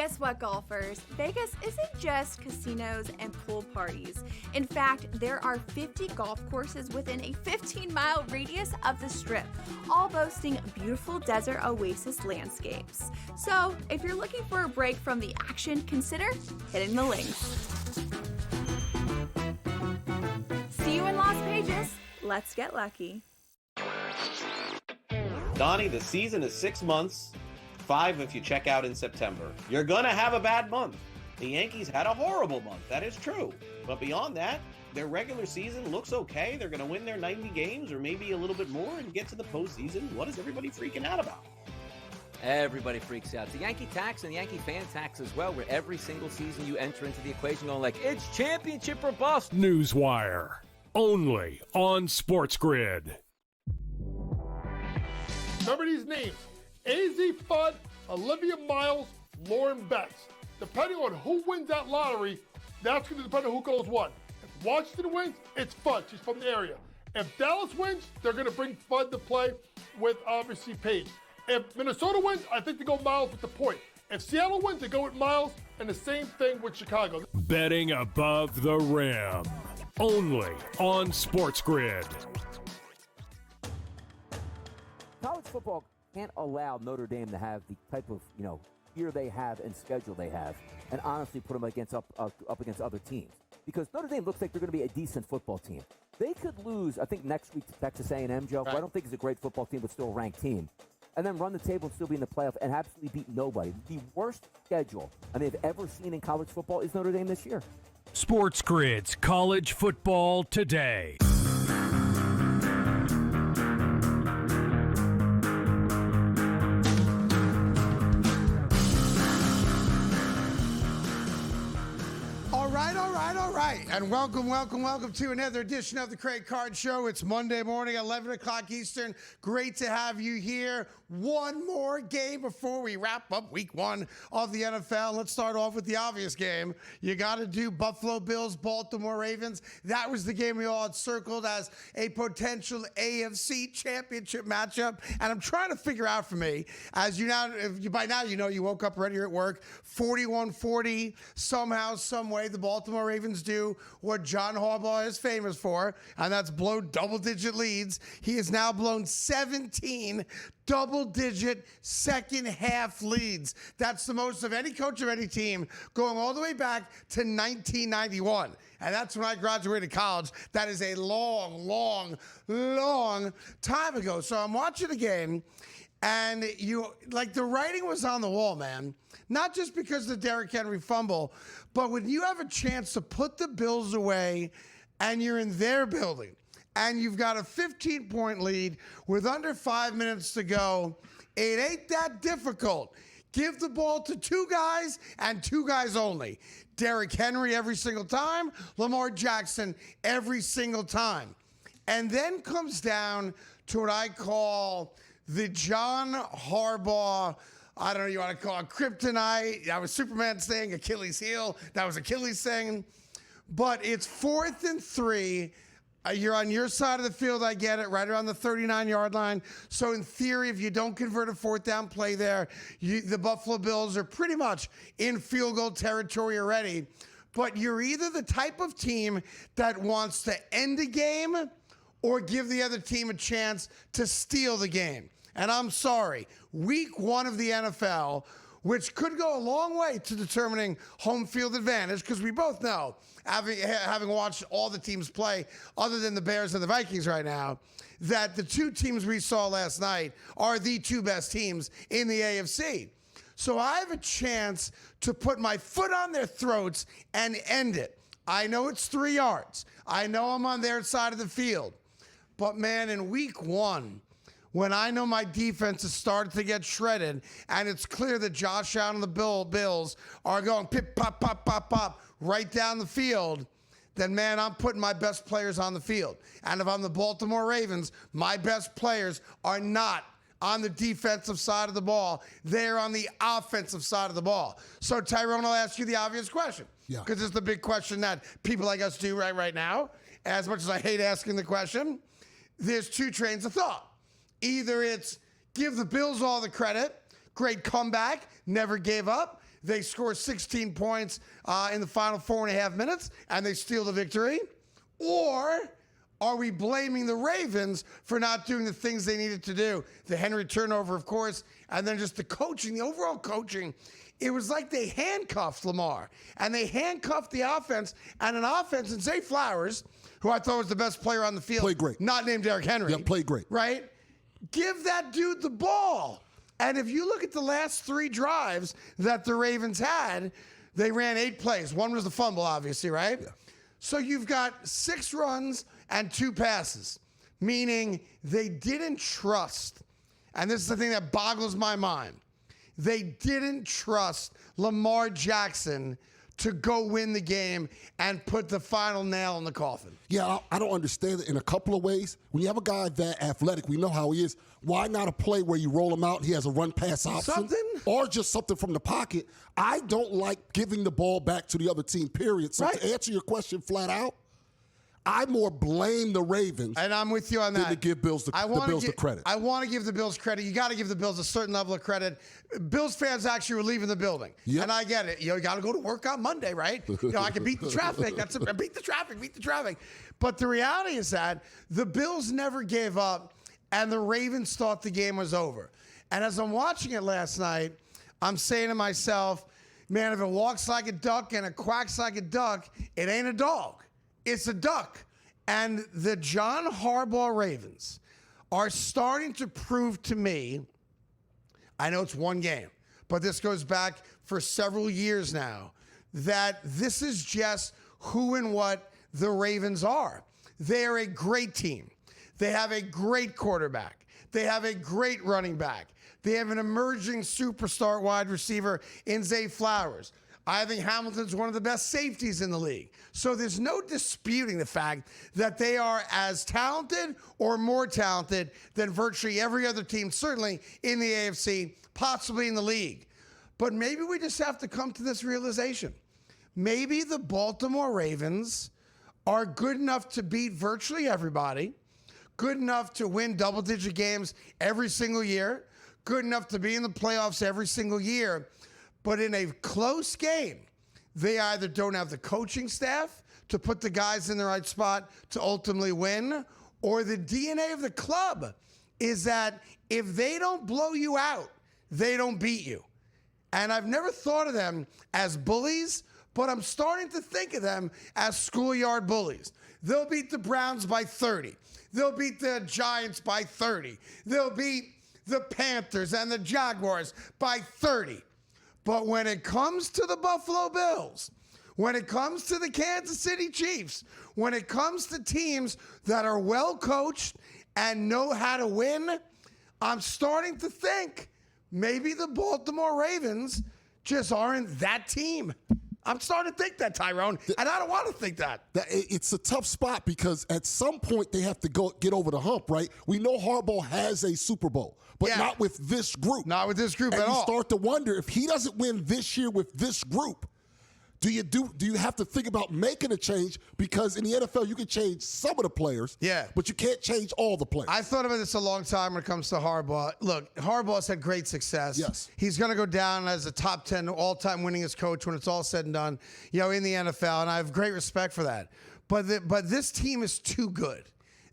Guess what, golfers? Vegas isn't just casinos and pool parties. In fact, there are 50 golf courses within a 15-mile radius of the Strip, all boasting beautiful desert oasis landscapes. So, if you're looking for a break from the action, consider hitting the links. See you in Las Vegas. Let's get lucky. Donnie, the season is 6 months. 5 if you check out in September. You're gonna have a bad month. The Yankees had a horrible month, that is true. But beyond that, their regular season looks okay. They're gonna win their 90 games or maybe a little bit more and get to the postseason. What is everybody freaking out about? Everybody freaks out. The Yankee tax and the Yankee fan tax as well, where every single season you enter into the equation going like, it's championship or bust. Newswire, only on SportsGrid. Remember these names. A.Z. Fudd, Olivia Miles, Lauren Betts. Depending on who wins that lottery, that's going to depend on who goes what. If Washington wins, it's Fudd. She's from the area. If Dallas wins, they're going to bring Fudd to play with, obviously, Paige. If Minnesota wins, I think they go Miles with the point. If Seattle wins, they go with Miles, and the same thing with Chicago. Betting above the rim, only on SportsGrid. College football can't allow Notre Dame to have the type of, year they have and schedule they have, and honestly put them up against other teams. Because Notre Dame looks like they're going to be a decent football team. They could lose, I think, next week to Texas A&M, Joe. Right. I don't think it's a great football team, but still a ranked team. And then run the table and still be in the playoff and absolutely beat nobody. The worst schedule I may have ever seen in college football is Notre Dame this year. SportsGrid's College Football Today. All right. And welcome to another edition of the Craig Card Show. It's Monday morning, 11 o'clock Eastern. Great to have you here. One more game before we wrap up week 1 of the NFL. Let's start off with the obvious game. You got to do Buffalo Bills, Baltimore Ravens. That was the game we all had circled as a potential AFC championship matchup. And I'm trying to figure out for me, as by now you woke up ready at work, 41-40, somehow, some way, the Baltimore Ravens do what John Harbaugh is famous for, and that's blow double-digit leads. He has now blown 17 double-digit second-half leads. That's the most of any coach of any team, going all the way back to 1991. And that's when I graduated college. That is a long, long, long time ago. So I'm watching the game, and the writing was on the wall, man. Not just because of the Derrick Henry fumble, but when you have a chance to put the Bills away and you're in their building and you've got a 15-point lead with under 5 minutes to go, it ain't that difficult. Give the ball to 2 guys and 2 guys only. Derrick Henry every single time, Lamar Jackson every single time. And then comes down to what I call the John Harbaugh, I don't know, you want to call it kryptonite. That was Superman's thing, Achilles heel. That was Achilles' thing. But it's 4th and 3. You're on your side of the field, I get it, right around the 39-yard line. So in theory, if you don't convert a 4th down play there, the Buffalo Bills are pretty much in field goal territory already. But you're either the type of team that wants to end a game or give the other team a chance to steal the game. And I'm sorry, week 1 of the NFL, which could go a long way to determining home field advantage, because we both know, having watched all the teams play other than the Bears and the Vikings right now, that the 2 teams we saw last night are the 2 best teams in the AFC. So I have a chance to put my foot on their throats and end it. I know it's 3 yards. I know I'm on their side of the field. But, man, in week 1, when I know my defense has started to get shredded and it's clear that Josh Allen and the Bills are going pip, pop, pop, pop, pop right down the field, then, man, I'm putting my best players on the field. And if I'm the Baltimore Ravens, my best players are not on the defensive side of the ball. They're on the offensive side of the ball. So, Tyrone, I'll ask you the obvious question. Because it's the big question that people like us do right now. As much as I hate asking the question, there's 2 trains of thought. Either it's give the Bills all the credit, great comeback, never gave up. they score 16 points in the final 4.5 minutes and they steal the victory? Or are we blaming the Ravens for not doing the things they needed to do? The Henry turnover, of course, and then just the coaching, the overall coaching. It was like they handcuffed Lamar, and they handcuffed the offense, and an offense, and Zay Flowers, who I thought was the best player on the field. Played great. Not named Derrick Henry. Yeah, played great. Right? Give that dude the ball. And if you look at the last 3 drives that the Ravens had, they ran 8 plays. One was the fumble, obviously, right? Yeah. So you've got 6 runs and 2 passes, meaning they didn't trust. And this is the thing that boggles my mind. They didn't trust Lamar Jackson to go win the game and put the final nail in the coffin. Yeah, I don't understand it in a couple of ways. When you have a guy that athletic, we know how he is. Why not a play where you roll him out and he has a run-pass option? Something? Or just something from the pocket. I don't like giving the ball back to the other team, period. So right. To answer your question flat out, I more blame the Ravens. And I'm with you on that. Than to give Bills the credit. I want to give the Bills credit. You got to give the Bills a certain level of credit. Bills fans actually were leaving the building. Yep. And I get it. You got to go to work on Monday, right? I can beat the traffic. Beat the traffic. But the reality is that the Bills never gave up, and the Ravens thought the game was over. And as I'm watching it last night, I'm saying to myself, man, if it walks like a duck and it quacks like a duck, it ain't a dog. It's a duck. And the John Harbaugh Ravens are starting to prove to me, I know it's one game, but this goes back for several years now, that this is just who and what the Ravens are. They are a great team. They have a great quarterback. They have a great running back. They have an emerging superstar wide receiver in Zay Flowers. I think Hamilton's one of the best safeties in the league. So there's no disputing the fact that they are as talented or more talented than virtually every other team, certainly in the AFC, possibly in the league. But maybe we just have to come to this realization. Maybe the Baltimore Ravens are good enough to beat virtually everybody, good enough to win double-digit games every single year, good enough to be in the playoffs every single year. But in a close game, they either don't have the coaching staff to put the guys in the right spot to ultimately win, or the DNA of the club is that if they don't blow you out, they don't beat you. And I've never thought of them as bullies, but I'm starting to think of them as schoolyard bullies. They'll beat the Browns by 30. They'll beat the Giants by 30. They'll beat the Panthers and the Jaguars by 30. But when it comes to the Buffalo Bills, when it comes to the Kansas City Chiefs, when it comes to teams that are well coached and know how to win, I'm starting to think maybe the Baltimore Ravens just aren't that team. I'm starting to think that, Tyrone, and I don't want to think that. It's a tough spot because at some point they have to get over the hump, right? We know Harbaugh has a Super Bowl, but not with this group. Not with this group and at all. You start to wonder if he doesn't win this year with this group, do you have to think about making a change? Because in the NFL, you can change some of the players, but you can't change all the players. I thought about this a long time when it comes to Harbaugh. Look, Harbaugh's had great success. Yes. He's going to go down as a top 10 all-time winningest coach when it's all said and done, in the NFL, and I have great respect for that. But this team is too good.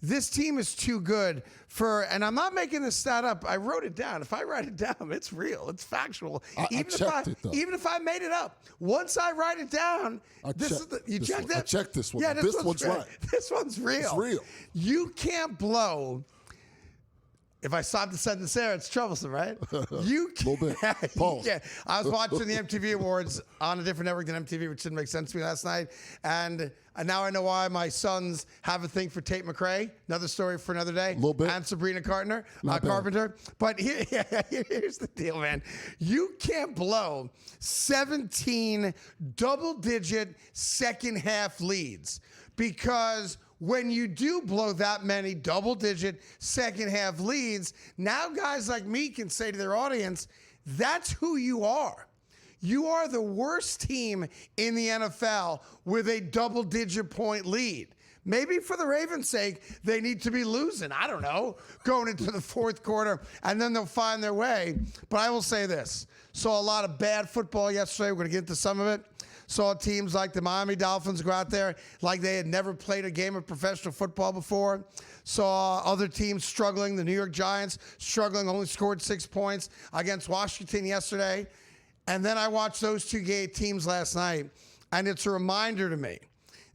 This team is too good and I'm not making this stat up. I wrote it down. If I write it down, it's real. It's factual. I checked it, though. Even if I made it up, once I write it down, you checked it? I checked this one. Yeah, this one's right. This one's real. It's real. You can't blow. If I stop the sentence there, it's troublesome, right? You can't. A little bit. Pause. Yeah. I was watching the MTV Awards on a different network than MTV, which didn't make sense to me last night. And now I know why my sons have a thing for Tate McRae. Another story for another day. A little bit. And Sabrina Carpenter. Carpenter. But here's the deal, man. You can't blow 17 double-digit second-half leads because when you do blow that many double-digit second-half leads, now guys like me can say to their audience, that's who you are. You are the worst team in the NFL with a double-digit point lead Maybe for the Ravens' sake, they need to be losing. I don't know, going into the fourth quarter, and then they'll find their way. But I will say this. Saw a lot of bad football yesterday. We're going to get into some of it. Saw teams like the Miami Dolphins go out there like they had never played a game of professional football before. Saw other teams struggling. The New York Giants struggling, only scored 6 points against Washington yesterday. And then I watched those two teams last night, and it's a reminder to me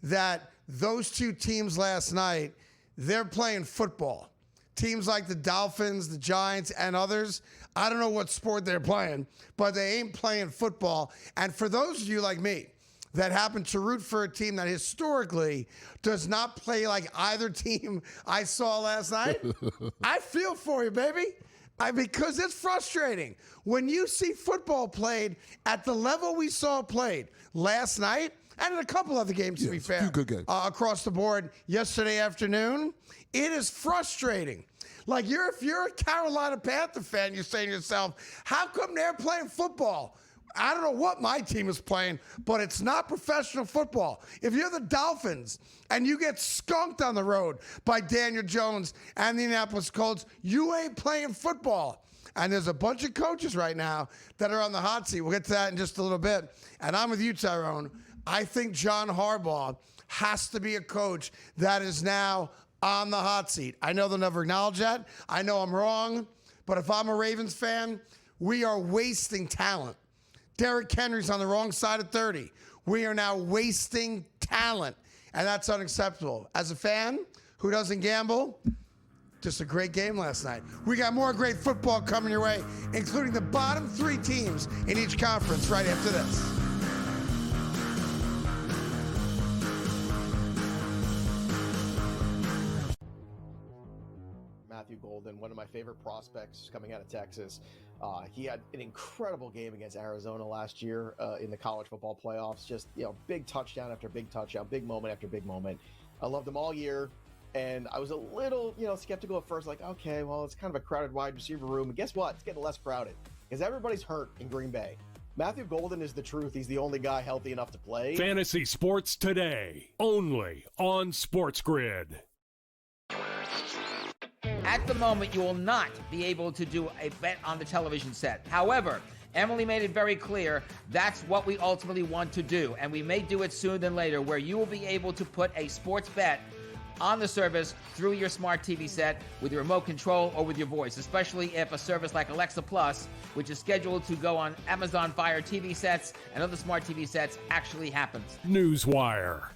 that those two teams last night, they're playing football. Teams like the Dolphins, the Giants, and others, I don't know what sport they're playing, but they ain't playing football. And for those of you like me that happen to root for a team that historically does not play like either team I saw last night, I feel for you, baby. Because it's frustrating. When you see football played at the level we saw played last night, and in a couple other games, to be fair, a few good games. Across the board yesterday afternoon, it is frustrating. Like, if you're a Carolina Panther fan, you're saying to yourself, how come they're playing football? I don't know what my team is playing, but it's not professional football. If you're the Dolphins and you get skunked on the road by Daniel Jones and the Indianapolis Colts, you ain't playing football. And there's a bunch of coaches right now that are on the hot seat. We'll get to that in just a little bit. And I'm with you, Tyrone. I think John Harbaugh has to be a coach that is now on the hot seat. I know they'll never acknowledge that. I know I'm wrong. But if I'm a Ravens fan, we are wasting talent. Derrick Henry's on the wrong side of 30. We are now wasting talent, and that's unacceptable. As a fan who doesn't gamble, just a great game last night. We got more great football coming your way, including the bottom 3 teams in each conference right after this. Matthew Golden, one of my favorite prospects coming out of Texas. He had an incredible game against Arizona last year in the college football playoffs. Just, big touchdown after big touchdown, big moment after big moment. I loved him all year, and I was a little, skeptical at first, like, okay, well, it's kind of a crowded wide receiver room. And guess what? It's getting less crowded because everybody's hurt in Green Bay. Matthew Golden is the truth. He's the only guy healthy enough to play. Fantasy Sports Today, only on SportsGrid. At the moment, you will not be able to do a bet on the television set. However, Emily made it very clear that's what we ultimately want to do, and we may do it sooner than later, where you will be able to put a sports bet on the service through your smart TV set with your remote control or with your voice, especially if a service like Alexa Plus, which is scheduled to go on Amazon Fire TV sets and other smart TV sets, actually happens. Newswire,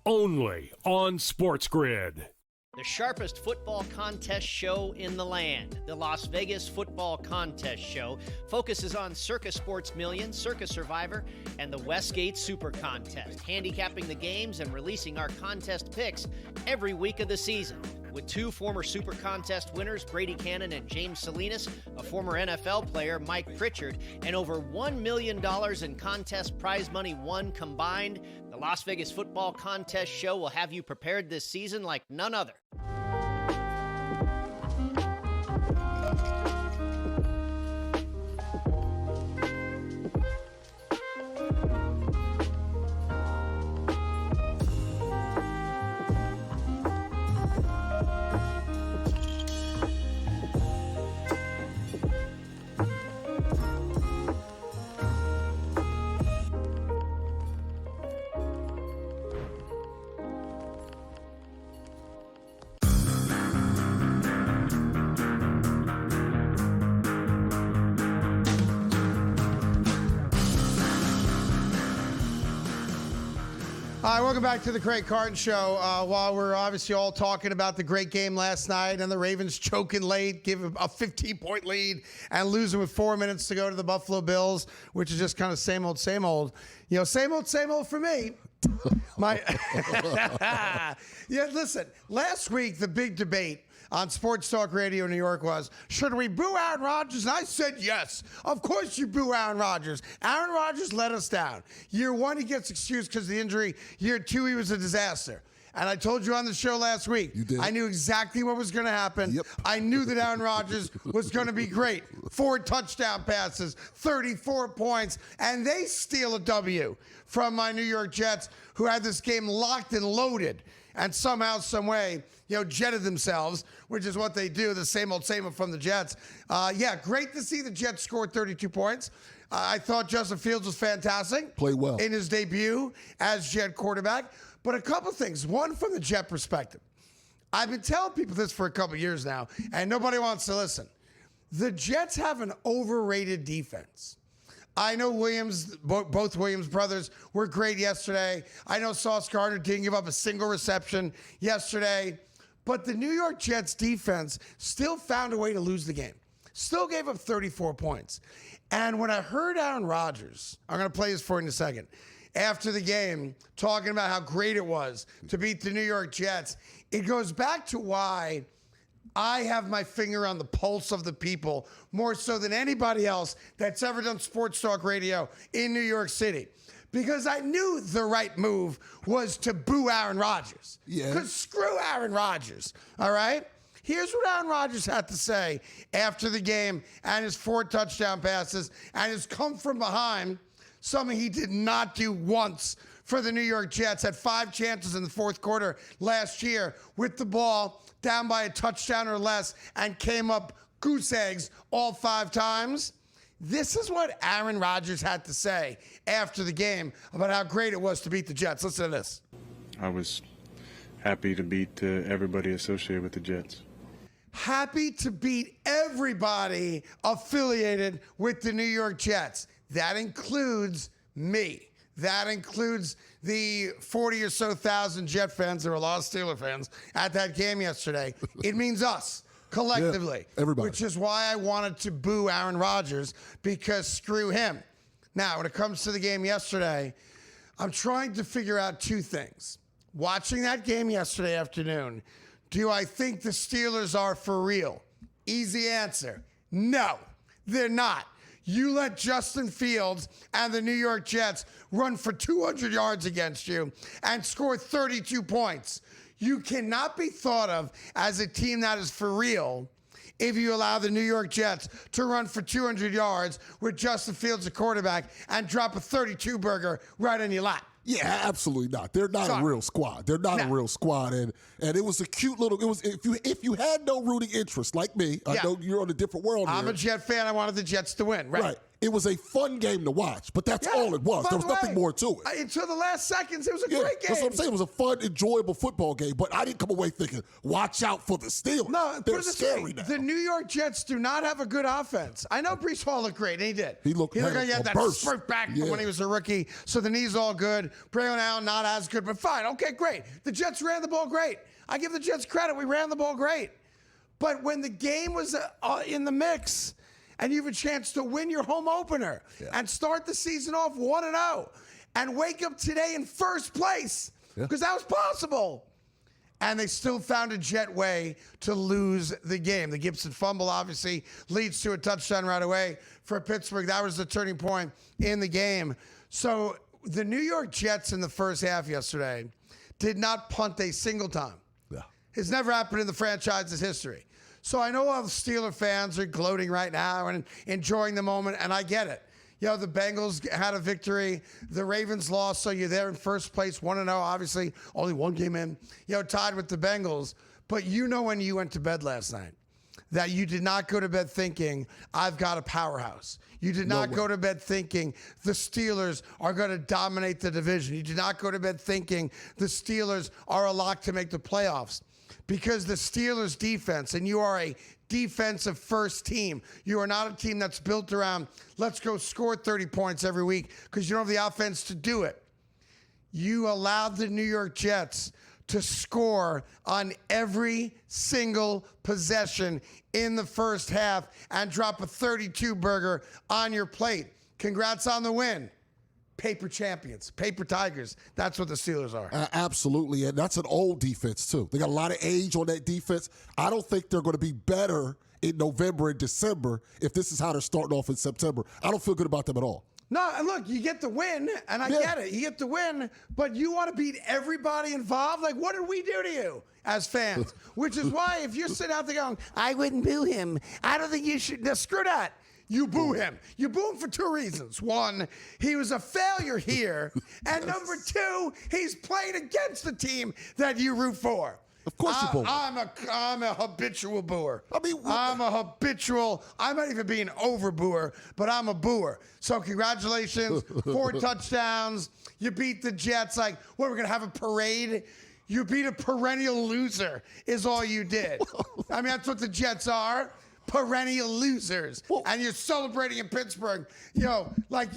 only on SportsGrid. The sharpest football contest show in the land, the Las Vegas Football Contest Show, focuses on Circus Sports Million, Circus Survivor, and the Westgate Super Contest, handicapping the games and releasing our contest picks every week of the season. With 2 former Super Contest winners, Brady Cannon and James Salinas, a former NFL player, Mike Pritchard, and over $1 million in contest prize money won combined, the Las Vegas Football Contest Show will have you prepared this season like none other. All right, welcome back to the Craig Carton Show. While we're obviously all talking about the great game last night and the Ravens choking late, give a 15-point lead, and losing with 4 minutes to go to the Buffalo Bills, which is just kind of same old, same old. Same old for me. Yeah, listen, last week the big debate on Sports Talk Radio New York was, should we boo Aaron Rodgers? And I said yes. Of course you boo Aaron Rodgers. Aaron Rodgers let us down. Year 1, he gets excused because of the injury. Year 2, he was a disaster. And I told you on the show last week, you did. I knew exactly what was going to happen. Yep. I knew that Aaron Rodgers was going to be great. 4 touchdown passes, 34 points, and they steal a W from my New York Jets, who had this game locked and loaded. and somehow, some way, jetted themselves, which is what they do, the same old from the Jets. Great to see the Jets score 32 points. I thought Justin Fields was fantastic. Played well. In his debut as Jet quarterback. But a couple things. One, from the Jet perspective. I've been telling people this for a couple years now, and nobody wants to listen. The Jets have an overrated defense. I know both Williams brothers were great yesterday. I know Sauce Gardner didn't give up a single reception yesterday. But the New York Jets defense still found a way to lose the game. Still gave up 34 points. And when I heard Aaron Rodgers, I'm going to play this for you in a second, after the game, talking about how great it was to beat the New York Jets, it goes back to why I have my finger on the pulse of the people more so than anybody else that's ever done sports talk radio in New York City. Because I knew the right move was to boo Aaron Rodgers. Yeah. Because screw Aaron Rodgers, all right? Here's what Aaron Rodgers had to say after the game and his 4 touchdown passes and his come from behind, something he did not do once for the New York Jets. Had 5 chances in the fourth quarter last year with the ball down by a touchdown or less and came up goose eggs all 5 times. This is what Aaron Rodgers had to say after the game about how great it was to beat the Jets. Listen to this. I was happy to beat everybody associated with the Jets. Happy to beat everybody affiliated with the New York Jets. That includes me. That includes the 40 or so thousand Jet fans. There were a lot of Steeler fans at that game yesterday. It means us collectively. Yeah, everybody. Which is why I wanted to boo Aaron Rodgers, because screw him. Now, when it comes to the game yesterday, I'm trying to figure out 2 things. Watching that game yesterday afternoon, do I think the Steelers are for real? Easy answer. No, they're not. You let Justin Fields and the New York Jets run for 200 yards against you and score 32 points. You cannot be thought of as a team that is for real if you allow the New York Jets to run for 200 yards with Justin Fields, a quarterback, and drop a 32 burger right on your lap. Yeah, absolutely not. They're not a real squad. They're not a real squad, and it was a cute little. It was if you had no rooting interest like me, I know you're on a different world. I'm a Jet fan. I wanted the Jets to win. Right. It was a fun game to watch, but that's all it was. There was nothing more to it. Until the last seconds, it was a great game. That's what I'm saying. It was a fun, enjoyable football game, but I didn't come away thinking, watch out for the Steelers. No, they're scary now. The New York Jets do not have a good offense. I know Breece Hall looked great, and he did. He looked like he had that burst. spurt back from when he was a rookie, so the knee's all good. Braylon Allen, not as good, but fine. Okay, great. The Jets ran the ball great. I give the Jets credit. We ran the ball great. But when the game was in the mix, and you have a chance to win your home opener and start the season off 1-0 and wake up today in first place, because that was possible. And they still found a Jet way to lose the game. The Gibson fumble obviously leads to a touchdown right away for Pittsburgh. That was the turning point in the game. So the New York Jets in the first half yesterday did not punt a single time. Yeah. It's never happened in the franchise's history. So I know all the Steeler fans are gloating right now and enjoying the moment, and I get it. The Bengals had a victory. The Ravens lost, so you're there in first place, 1-0, obviously, only 1 game in, tied with the Bengals. But when you went to bed last night, that you did not go to bed thinking, I've got a powerhouse. You did not go to bed thinking the Steelers are going to dominate the division. You did not go to bed thinking the Steelers are a lock to make the playoffs. Because the Steelers defense, and you are a defensive first team. You are not a team that's built around, let's go score 30 points every week because you don't have the offense to do it. You allowed the New York Jets to score on every single possession in the first half and drop a 32 burger on your plate. Congrats on the win. Paper champions, paper Tigers. That's what the Steelers are. Absolutely, and that's an old defense, too. They got a lot of age on that defense. I don't think they're going to be better in November and December if this is how they're starting off in September. I don't feel good about them at all. No, and look, you get the win, and I get it. You get the win, but you want to beat everybody involved? Like, what did we do to you as fans? Which is why if you're sitting out there going, I wouldn't boo him, I don't think you should. No, screw that. You boo him. You boo him for two reasons. One, he was a failure here. And number two, he's playing against the team that you root for. Of course you boo. I'm a habitual booer. I mean, I'm not even being over booer, but I'm a booer. So congratulations, 4 touchdowns. You beat the Jets. Like, what, we're going to have a parade? You beat a perennial loser is all you did. I mean, that's what the Jets are. Perennial losers. And you're celebrating in Pittsburgh, like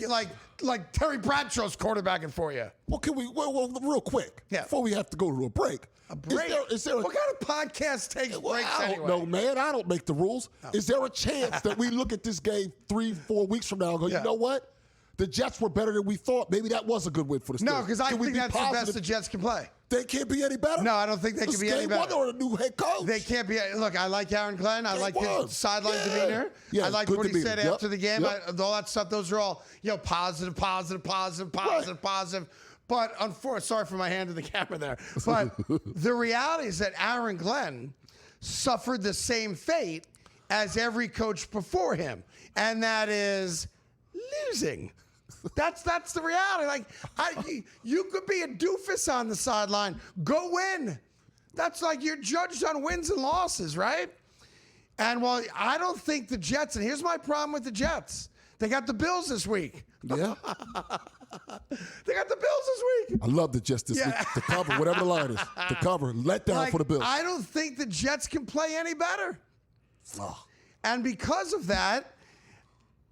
Terry Bradshaw's quarterbacking for you. Well, can we, real quick, before we have to go to a break. A break? Is there what kind of podcast takes breaks I don't know, man. I don't make the rules. Oh. Is there a chance that we look at this game 3-4 weeks from now and go, you know what? The Jets were better than we thought. Maybe that was a good win for the Steelers. No, because I think that's the best the Jets can play. They can't be any better? No, I don't think they can be any better. Or a new head coach. They can't be. Look, I like Aaron Glenn. I like his sideline demeanor. Yeah, I like what he said after the game. Yep. All that stuff, those are all, positive. But sorry for my hand to the camera there. But the reality is that Aaron Glenn suffered the same fate as every coach before him, and that is losing. That's the reality. Like, you could be a doofus on the sideline. Go win. That's like you're judged on wins and losses, right? And while I don't think the Jets, and here's my problem with the Jets, they got the Bills this week. Yeah. They got the Bills this week. I love the Jets this week. To cover, whatever the line is. To cover. Let down for the Bills. I don't think the Jets can play any better. And because of that,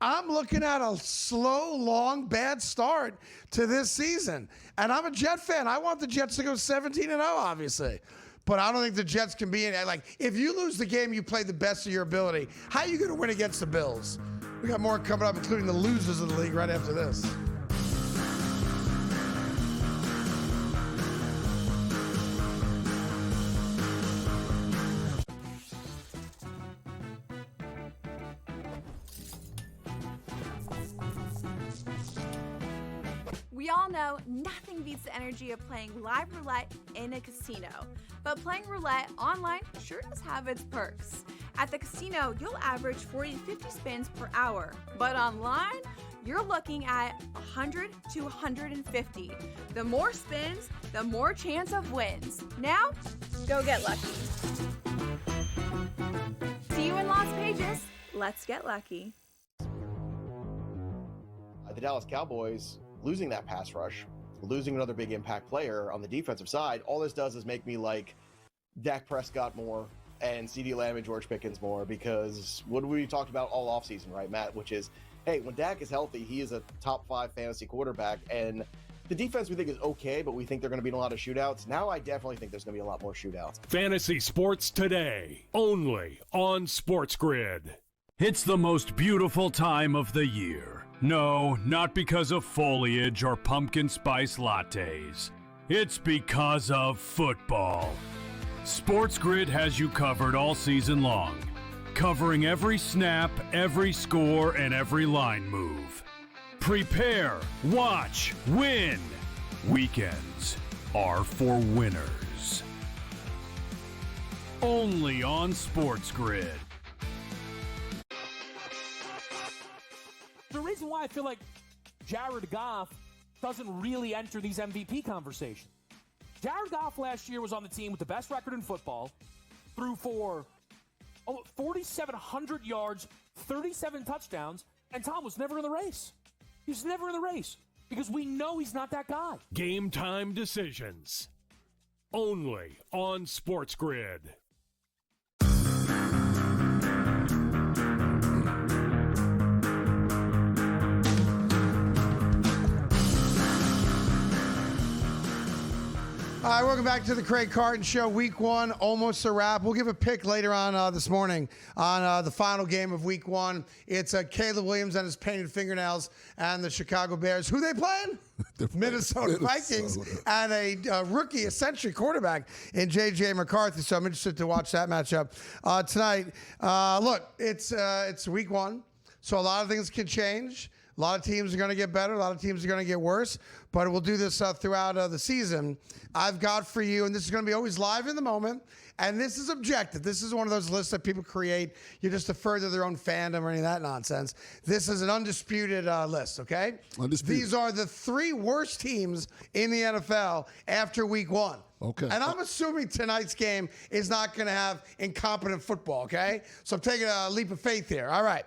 I'm looking at a slow, long, bad start to this season. And I'm a Jet fan. I want the Jets to go 17-0, obviously. But I don't think the Jets can be in it. Like, if you lose the game, you play the best of your ability. How are you going to win against the Bills? We got more coming up, including the losers of the league right after this. We all know nothing beats the energy of playing live roulette in a casino. But playing roulette online sure does have its perks. At the casino, you'll average 40 to 50 spins per hour. But online, you're looking at 100 to 150. The more spins, the more chance of wins. Now, go get lucky. See you in Las Vegas. Let's get lucky. The Dallas Cowboys losing that pass rush, losing another big impact player on the defensive side, all this does is make me like Dak Prescott more and CeeDee Lamb and George Pickens more, because what we talked about all offseason, right, Matt, which is, hey, when Dak is healthy, he is a top 5 fantasy quarterback, and the defense we think is okay, but we think they're going to be in a lot of shootouts. Now I definitely think there's going to be a lot more shootouts. Fantasy Sports Today, only on SportsGrid. It's the most beautiful time of the year. No, not because of foliage or pumpkin spice lattes. It's because of football. SportsGrid has you covered all season long, covering every snap, every score, and every line move. Prepare, watch, win. Weekends are for winners. Only on SportsGrid. The reason why I feel like Jared Goff doesn't really enter these MVP conversations. Jared Goff last year was on the team with the best record in football, threw for 4,700 yards, 37 touchdowns, and Tom was never in the race. He was never in the race because we know he's not that guy. Game time decisions. Only on SportsGrid. All right, welcome back to the Craig Carton Show. Week 1, almost a wrap. We'll give a pick later on this morning on the final game of Week 1. It's Caleb Williams and his painted fingernails and the Chicago Bears. Who they playing? Minnesota Vikings and a rookie, a century quarterback in J.J. McCarthy. So I'm interested to watch that matchup tonight. Look, it's Week 1, so a lot of things can change. A lot of teams are going to get better. A lot of teams are going to get worse. But we'll do this throughout the season. I've got for you, and this is going to be always live in the moment, and this is objective. This is one of those lists that people create just to further their own fandom or any of that nonsense. This is an undisputed list, okay? Undisputed. These are the 3 worst teams in the NFL after week 1. Okay. And I'm assuming tonight's game is not going to have incompetent football, okay? So I'm taking a leap of faith here. All right.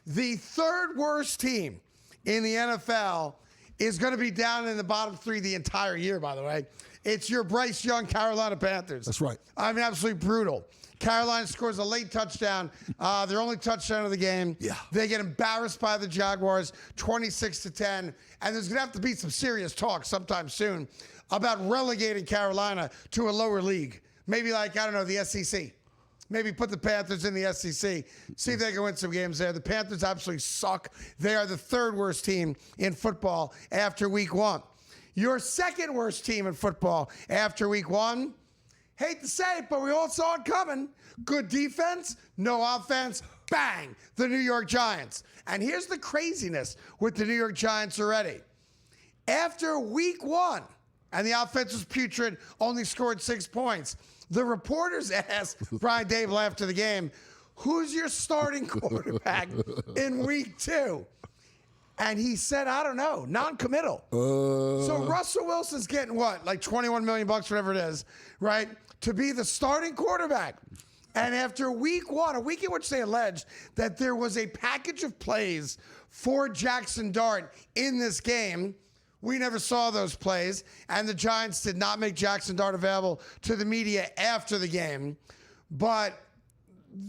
The 3rd worst team in the NFL is going to be down in the bottom 3 the entire year, by the way. It's your Bryce Young Carolina Panthers. That's right. I mean, absolutely brutal. Carolina scores a late touchdown, their only touchdown of the game. Yeah. They get embarrassed by the Jaguars, 26-10. And there's going to have to be some serious talk sometime soon about relegating Carolina to a lower league. Maybe like, I don't know, the SEC. Maybe put the Panthers in the SEC. See if they can win some games there. The Panthers absolutely suck. They are the 3rd worst team in football after week 1. Your 2nd worst team in football after week 1, hate to say it, but we all saw it coming. Good defense, no offense, bang, the New York Giants. And here's the craziness with the New York Giants already. After week 1, and the offense was putrid, only scored 6 points. The reporters asked Brian Dable after the game, who's your starting quarterback in week 2? And he said, I don't know, non-committal. So Russell Wilson's getting what, like $21 million, whatever it is, right, to be the starting quarterback. And after week 1, a week in which they alleged that there was a package of plays for Jackson Dart in this game, we never saw those plays, and the Giants did not make Jackson Dart available to the media after the game. But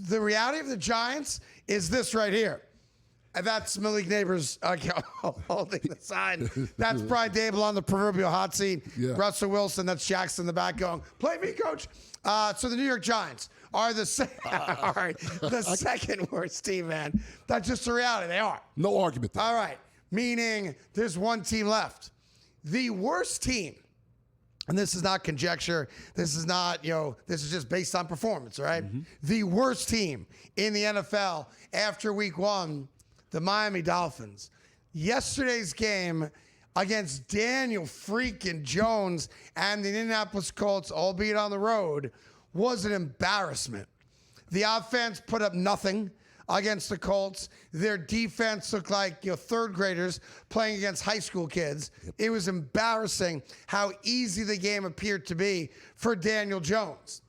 the reality of the Giants is this right here. And that's Malik Neighbors holding the sign. That's Brian Dable on the proverbial hot seat. Yeah. Russell Wilson, that's Jackson in the back going, play me, coach. So the New York Giants are the second worst team, man. That's just the reality. They are. No argument there. All right. Meaning there's one team left. The worst team, and this is not conjecture, this is not, this is just based on performance, right? Mm-hmm. The worst team in the NFL after week 1, the Miami Dolphins. Yesterday's game against Daniel freaking Jones and the Indianapolis Colts, albeit on the road, was an embarrassment. The offense put up nothing against the Colts. Their defense looked like 3rd graders playing against high school kids. Yep. It was embarrassing how easy the game appeared to be for Daniel Jones.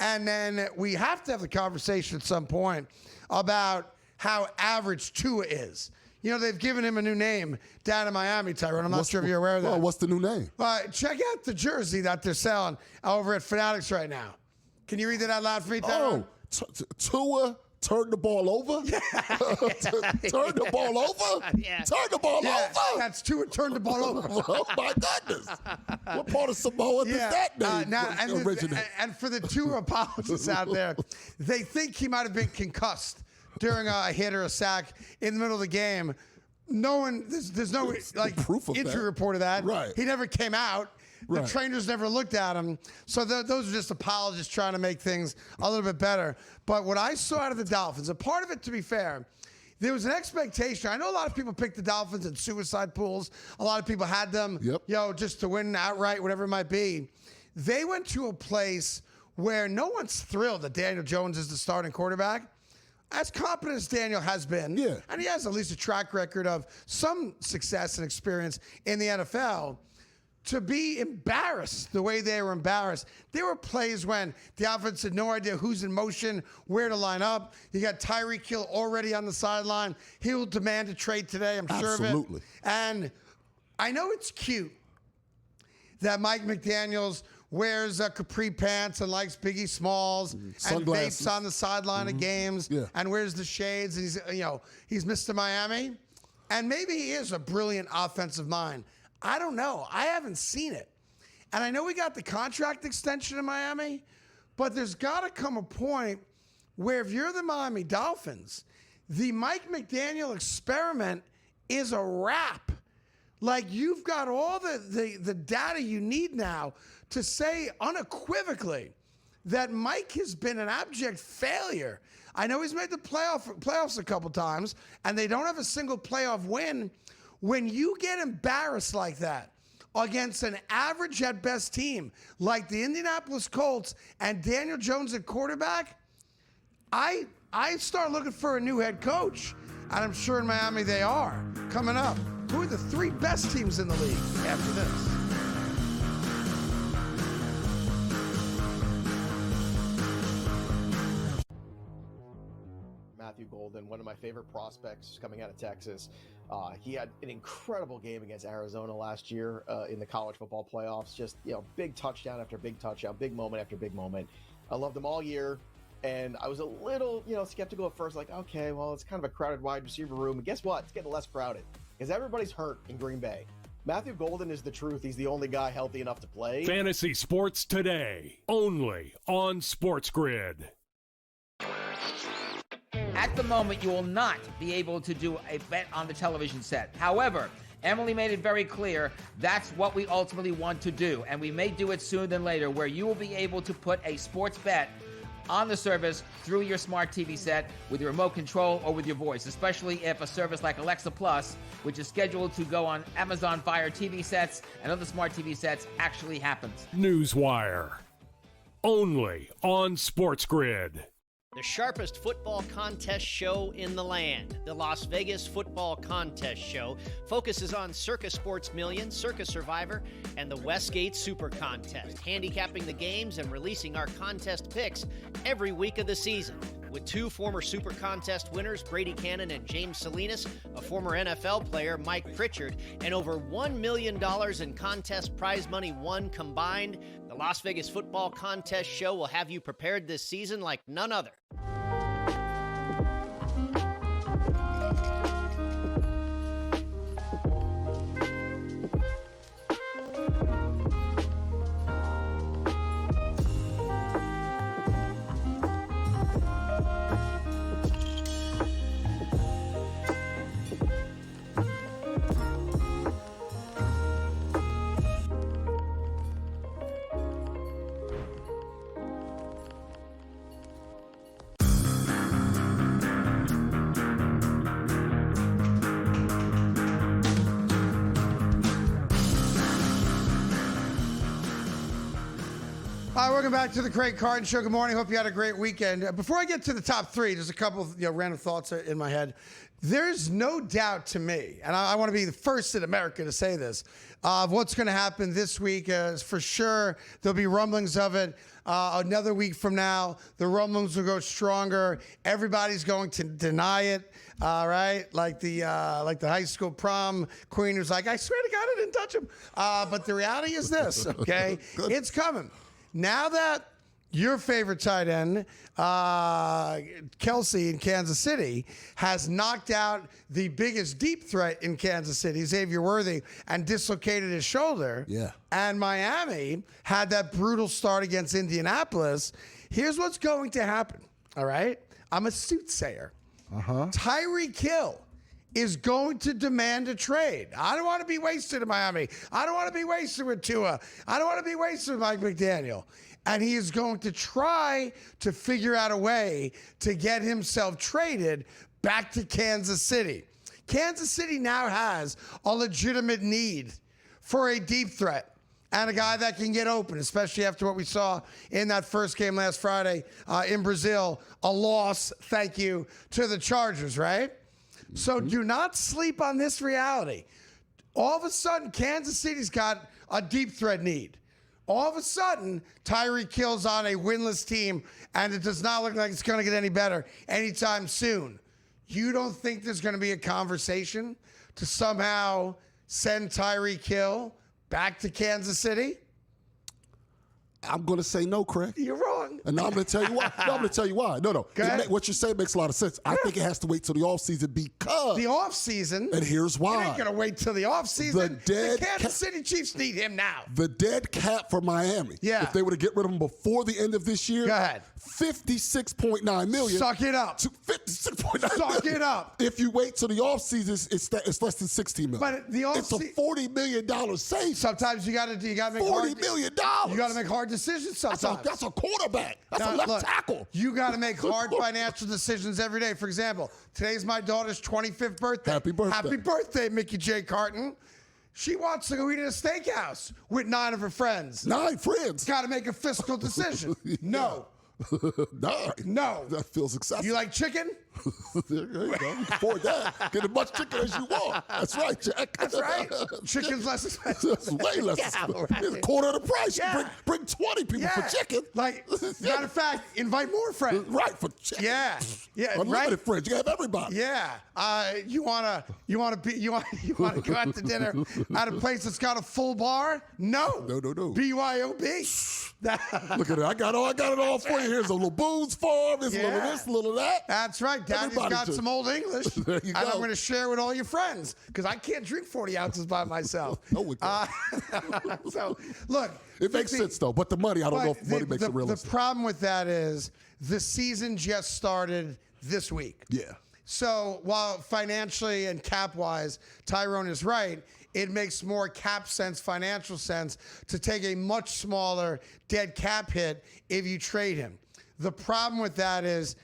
And then we have to have the conversation at some point about how average Tua is. They've given him a new name down in Miami, Tyrone. I'm not sure if you're aware of that. Well, what's the new name? Check out the jersey that they're selling over at Fanatics right now. Can you read that out loud for me, Tyrone? Tua turned the ball over? Yeah. Turn the ball over? Yeah. Turn the ball over? That's Tua turned the ball over. Oh, my goodness. What part of Samoa does that name originate? And for the Tua apologists out there, they think he might have been concussed during a hit or a sack in the middle of the game. There's no proof of injury that. report of that. Right. He never came out. The trainers never looked at him. So those are just apologists trying to make things a little bit better. But what I saw out of the Dolphins, a part of it, to be fair, there was an expectation. I know a lot of people picked the Dolphins in suicide pools. A lot of people had them, just to win outright, whatever it might be. They went to a place where no one's thrilled that Daniel Jones is the starting quarterback. As competent as Daniel has been, and he has at least a track record of some success and experience in the NFL, to be embarrassed the way they were embarrassed. There were plays when the offense had no idea who's in motion, where to line up. You got Tyreek Hill already on the sideline. He'll demand a trade today, I'm sure of it. Absolutely. And I know it's cute that Mike McDaniels wears capri pants and likes Biggie Smalls and vapes on the sideline of games and wears the shades. And he's Mr. Miami. And maybe he is a brilliant offensive mind. I don't know. I haven't seen it. And I know we got the contract extension in Miami, but there's got to come a point where if you're the Miami Dolphins, the Mike McDaniel experiment is a wrap. Like, you've got all the data you need now to say unequivocally that Mike has been an abject failure. I know he's made the playoffs a couple times, and they don't have a single playoff win. When you get embarrassed like that against an average at best team like the Indianapolis Colts and Daniel Jones at quarterback, I start looking for a new head coach. And I'm sure in Miami they are. Coming up, who are the 3 best teams in the league after this? Matthew Golden, one of my favorite prospects coming out of Texas. He had an incredible game against Arizona last year in the college football playoffs. Just, big touchdown after big touchdown, big moment after big moment. I loved him all year. And I was a little, skeptical at first, like, okay, well, it's kind of a crowded wide receiver room. And guess what? It's getting less crowded because everybody's hurt in Green Bay. Matthew Golden is the truth. He's the only guy healthy enough to play. Fantasy Sports Today, only on SportsGrid. At the moment, you will not be able to do a bet on the television set. However, Emily made it very clear that's what we ultimately want to do. And we may do it sooner than later, where you will be able to put a sports bet on the service through your smart TV set with your remote control or with your voice, especially if a service like Alexa Plus, which is scheduled to go on Amazon Fire TV sets and other smart TV sets, actually happens. Newswire, only on SportsGrid. The sharpest football contest show in the land, the Las Vegas Football Contest Show, focuses on Circus Sports Million, Circus Survivor, and the Westgate Super Contest, handicapping the games and releasing our contest picks every week of the season. With 2 former Super Contest winners, Brady Cannon and James Salinas, a former NFL player, Mike Pritchard, and over $1 million in contest prize money won combined, the Las Vegas Football Contest Show will have you prepared this season like none other. Hi, welcome back to the Craig Carton Show. Good morning. Hope you had a great weekend. Before I get to the top 3, there's a couple of random thoughts in my head. There's no doubt to me, and I want to be the first in America to say this, of what's going to happen this week. For sure, there'll be rumblings of it. Another week from now, the rumblings will go stronger. Everybody's going to deny it, right? Like the high school prom queen who's like, I swear to God, I didn't touch him. But the reality is this, okay? It's coming. Now that your favorite tight end, Kelsey in Kansas City, has knocked out the biggest deep threat in Kansas City, Xavier Worthy, and dislocated his shoulder. Yeah. And Miami had that brutal start against Indianapolis. Here's what's going to happen, all right? I'm a soothsayer. Tyreek Hill is going to demand a trade. I don't want to be wasted in Miami. I don't want to be wasted with Tua. I don't want to be wasted with Mike McDaniel. And he is going to try to figure out a way to get himself traded back to Kansas City. Kansas City now has a legitimate need for a deep threat and a guy that can get open, especially after what we saw in that first game last Friday in Brazil. A loss, thank you, to the Chargers, right? So do not sleep on this reality. All of a sudden, Kansas City's got a deep threat need. All of a sudden, Tyreek Hill's on a winless team, and it does not look like it's going to get any better anytime soon. You don't think there's going to be a conversation to somehow send Tyreek Hill back to Kansas City? I'm going to say no, Craig. You're wrong. And I'm going to tell you why. No, I'm going to tell you why. No. What you're saying makes a lot of sense. I think it has to wait till the offseason because... The offseason? And here's why. You ain't going to wait till the offseason. The Kansas City Chiefs need him now. The dead cap for Miami. Yeah. If they were to get rid of him before the end of this year... Go ahead. $56.9 million. Suck it up. $56.9 million. Suck it up. If you wait till the offseason, it's less than $16 million. But the it's a $40 million save. Sometimes you got to make $40 million. You got to make hard decisions sometimes. That's a quarterback. That's a left tackle. You got to make hard financial decisions every day. For example, today's my daughter's 25th birthday. Happy birthday. Happy birthday, Mickey J. Carton. She wants to go eat at a steakhouse with 9 of her friends. 9 friends. Got to make a fiscal decision. No. 9. No. That feels excessive. You like chicken? There you go. Afford that. Get as much chicken as you want. That's right, Jack. That's right. Chicken's less expensive. That's way less expensive. Right. It's a quarter of the price. Yeah. You bring 20 people for chicken. Like, matter of fact, invite more friends. Right, for chicken. Yeah. Unlimited friends. You can have everybody. Yeah. You wanna go out to dinner at a place that's got a full bar? No. No. BYOB. Look at it. I got it all for you. Here's a little booze farm. There's a little this, a little that. That's right. Daddy's got some old English. There you and go. I'm going to share with all your friends because I can't drink 40 ounces by myself. No, we can't. So, look. It makes sense, though. But the money, I don't know if money makes it realistic. The problem with that is the season just started this week. Yeah. So while financially and cap-wise, Tyrone is right, it makes more cap sense, financial sense, to take a much smaller dead cap hit if you trade him. The problem with that is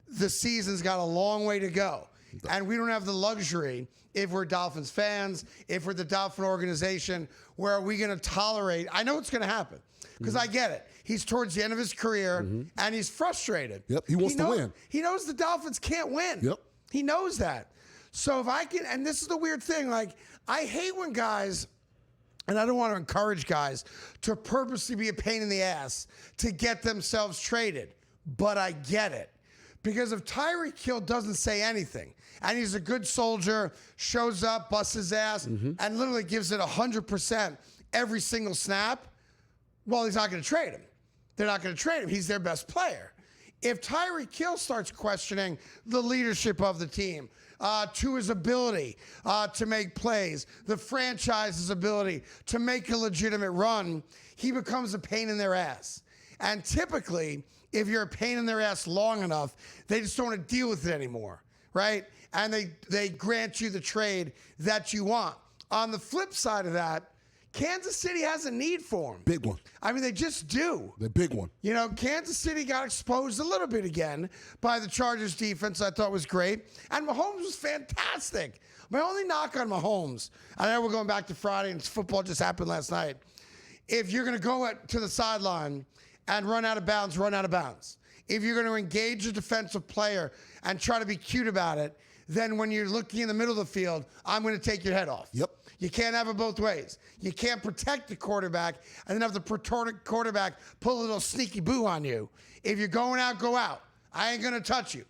the season's got a long way to go. And we don't have the luxury, if we're Dolphins fans, if we're the Dolphin organization, where are we going to tolerate? I know it's going to happen because I get it. He's towards the end of his career and he's frustrated. Yep, he wants to win. He knows the Dolphins can't win. Yep. He knows that. So if I can, and this is the weird thing, like, I hate when guys, and I don't want to encourage guys to purposely be a pain in the ass to get themselves traded, but I get it. Because if Tyreek Hill doesn't say anything, and he's a good soldier, shows up, busts his ass, and literally gives it 100% every single snap, well, he's not going to trade him. They're not going to trade him. He's their best player. If Tyreek Hill starts questioning the leadership of the team, to his ability to make plays, the franchise's ability to make a legitimate run, he becomes a pain in their ass. And typically, if you're a pain in their ass long enough, they just don't want to deal with it anymore, right? And they grant you the trade that you want. On the flip side of that, Kansas City has a need for him. Big one. I mean, they just do. The big one. You know, Kansas City got exposed a little bit again by the Chargers defense I thought was great. And Mahomes was fantastic. My only knock on Mahomes, I know we're going back to Friday and football just happened last night. If you're going to go to the sideline and run out of bounds, run out of bounds. If you're going to engage a defensive player and try to be cute about it, then when you're looking in the middle of the field, I'm going to take your head off. Yep. You can't have it both ways. You can't protect the quarterback and then have the quarterback pull a little sneaky boo on you. If you're going out, go out. I ain't going to touch you.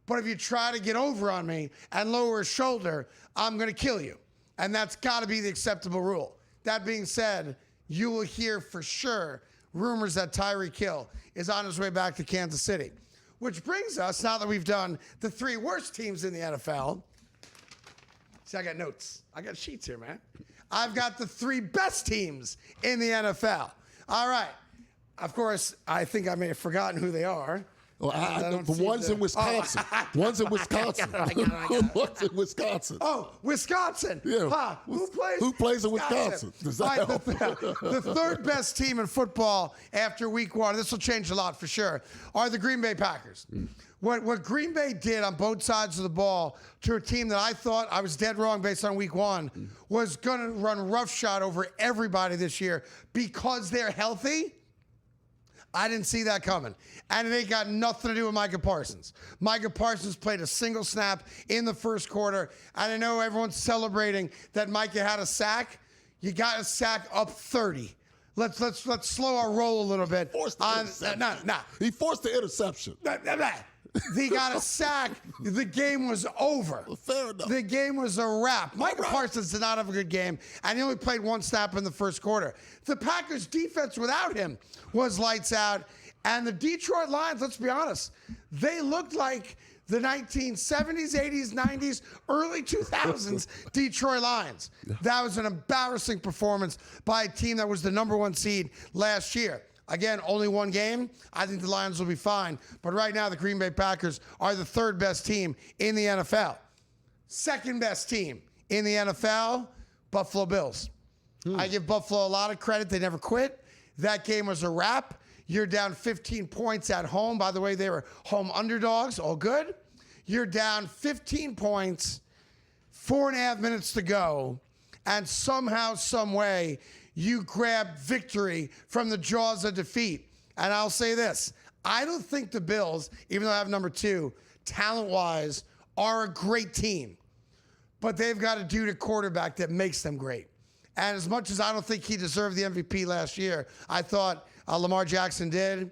But if you try to get over on me and lower his shoulder, I'm going to kill you. And that's got to be the acceptable rule. That being said, you will hear for sure rumors that Tyreek Hill is on his way back to Kansas City. Which brings us, now that we've done the 3 worst teams in the NFL. See, I got notes. I got sheets here, man. I've got the 3 best teams in the NFL. All right. Of course, I think I may have forgotten who they are. Well, the ones in Wisconsin. Ones in Wisconsin. Ones in Wisconsin. Oh, Wisconsin. Yeah. Huh. Who plays in Wisconsin? Does that help? The 3rd best team in football after week 1, this will change a lot for sure, are the Green Bay Packers. What Green Bay did on both sides of the ball to a team that I thought I was dead wrong based on week 1 was going to run roughshod over everybody this year because they're healthy. I didn't see that coming. And it ain't got nothing to do with Micah Parsons. Micah Parsons played a single snap in the first quarter. And I know everyone's celebrating that Micah had a sack. You got a sack up 30. Let's slow our roll a little bit. He forced the interception. He got a sack. The game was over. Fair enough. The game was a wrap. Micah Parsons did not have a good game, and he only played 1 snap in the first quarter. The Packers' defense without him was lights out, and the Detroit Lions, let's be honest, they looked like the 1970s, 80s, 90s, early 2000s Detroit Lions. That was an embarrassing performance by a team that was the #1 seed last year. Again, only 1 game. I think the Lions will be fine. But right now, the Green Bay Packers are the 3rd best team in the NFL. 2nd best team in the NFL, Buffalo Bills. I give Buffalo a lot of credit. They never quit. that game was a wrap. You're down 15 points at home. By the way, they were home underdogs. All good. You're down 15 points, 4.5 minutes to go, and somehow, some way, you grab victory from the jaws of defeat. And I'll say this. I don't think the Bills, even though I have number 2, talent-wise, are a great team. But they've got a dude at quarterback that makes them great. And as much as I don't think he deserved the MVP last year, I thought Lamar Jackson did.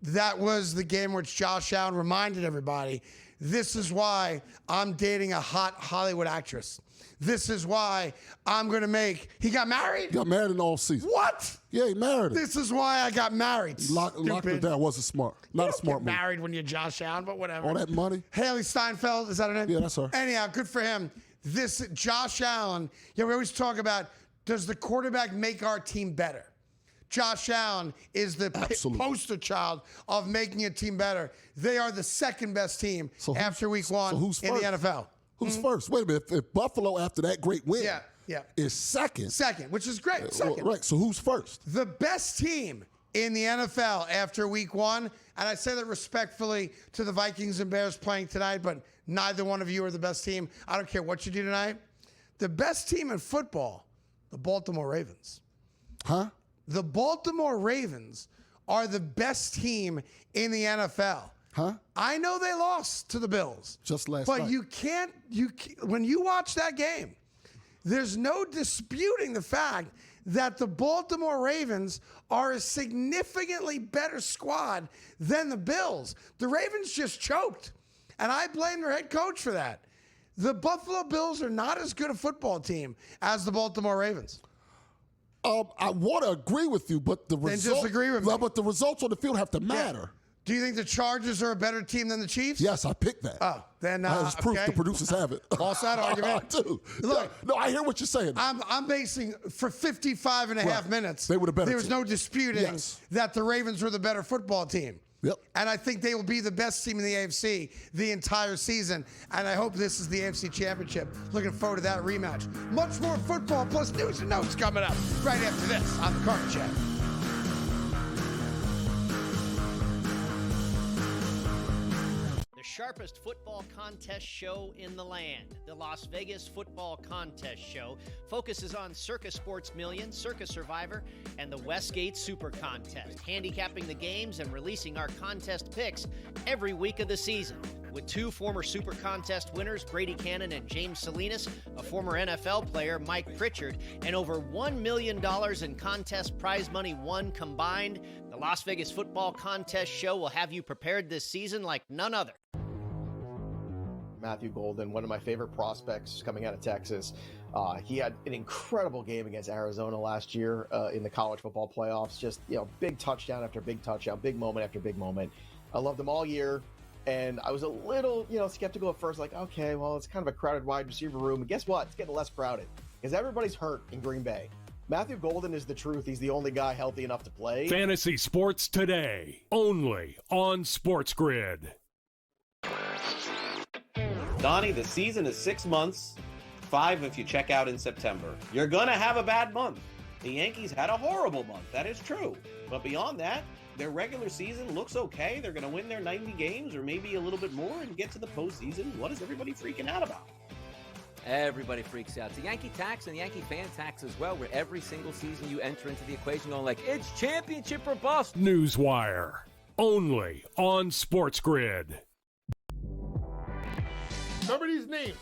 That was the game which Josh Allen reminded everybody, this is why I'm dating a hot Hollywood actress. This is why I'm going to make... He got married? Got married in all season. What? Yeah, he married her. This is why I got married. Locked her down. Wasn't smart. Not a smart move. move. Married when you're Josh Allen, but whatever. All that money. Haley Steinfeld, is that her name? Yeah, that's her. Anyhow, good for him. This Josh Allen, we always talk about, does the quarterback make our team better? Josh Allen is the poster child of making a team better. They are the second best team after week 1 in the NFL. Who's first? Wait a minute. If Buffalo, after that great win, is second. Second, which is great. Second. Right. So who's first? The best team in the NFL after week 1, and I say that respectfully to the Vikings and Bears playing tonight, but neither one of you are the best team. I don't care what you do tonight. The best team in football, the Baltimore Ravens. Huh? The Baltimore Ravens are the best team in the NFL. Huh? I know they lost to the Bills. Just last night. But you can't, when you watch that game, there's no disputing the fact that the Baltimore Ravens are a significantly better squad than the Bills. The Ravens just choked, and I blame their head coach for that. The Buffalo Bills are not as good a football team as the Baltimore Ravens. I want to agree with you, but the results. Then just agree with me. But the results on the field have to matter. Do you think the Chargers are a better team than the Chiefs? Yes, I picked that. Oh, then that's proof. okay. The producers have it. Lost that argument. I do. Look, no, I hear what you're saying. I'm basing for 55 and a half minutes. They were the better There was team. no disputing that the Ravens were the better football team. Yep. And I think they will be the best team in the AFC the entire season. And I hope this is the AFC Championship. Looking forward to that rematch. Much more football plus news and notes coming up right after this on the Carton Show. The sharpest football contest show in the land. The Las Vegas Football Contest Show focuses on Circus Sports Million, Circus Survivor, and the Westgate Super Contest, handicapping the games and releasing our contest picks every week of the season. With 2 former Super Contest winners, Brady Cannon and James Salinas, a former NFL player, Mike Pritchard, and over $1 million in contest prize money won combined, the Las Vegas Football Contest Show will have you prepared this season like none other. Matthew Golden, one of my favorite prospects coming out of Texas. He had an incredible game against Arizona last year in the college football playoffs. Just, big touchdown after big touchdown, big moment after big moment. I loved him all year. And I was a little, skeptical at first, like, okay, well, it's kind of a crowded wide receiver room. And guess what? It's getting less crowded because everybody's hurt in Green Bay. Matthew Golden is the truth. He's the only guy healthy enough to play. Fantasy Sports Today, only on SportsGrid. Donnie, the season is 6 months, 5 if you check out in September. You're going to have a bad month. The Yankees had a horrible month. That is true. But beyond that, their regular season looks okay. They're going to win their 90 games or maybe a little bit more and get to the postseason. What is everybody freaking out about? Everybody freaks out. The Yankee tax and the Yankee fan tax as well, where every single season you enter into the equation going like, it's championship or bust. Newswire, only on SportsGrid. Remember these names: